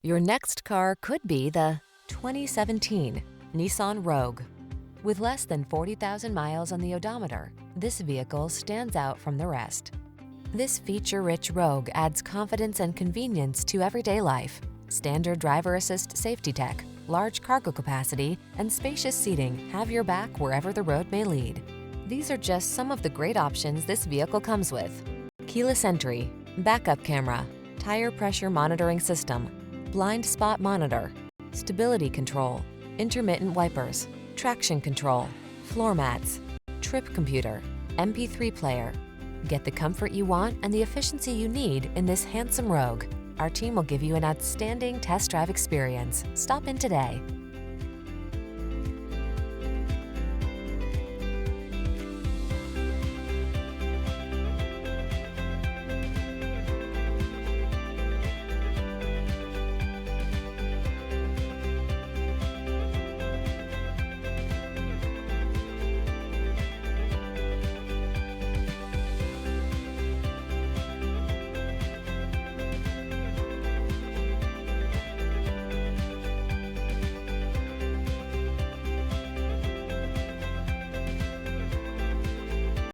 Your next car could be the 2017 Nissan Rogue. With less than 40,000 miles on the odometer, this vehicle stands out from the rest. This feature-rich Rogue adds confidence and convenience to everyday life. Standard driver assist safety tech, large cargo capacity, and spacious seating have your back wherever the road may lead. These are just some of the great options this vehicle comes with: keyless entry, backup camera, tire pressure monitoring system, blind spot monitor, stability control, intermittent wipers, traction control, floor mats, trip computer, MP3 player. Get the comfort you want and the efficiency you need in this handsome Rogue. Our team will give you an outstanding test drive experience. Stop in today.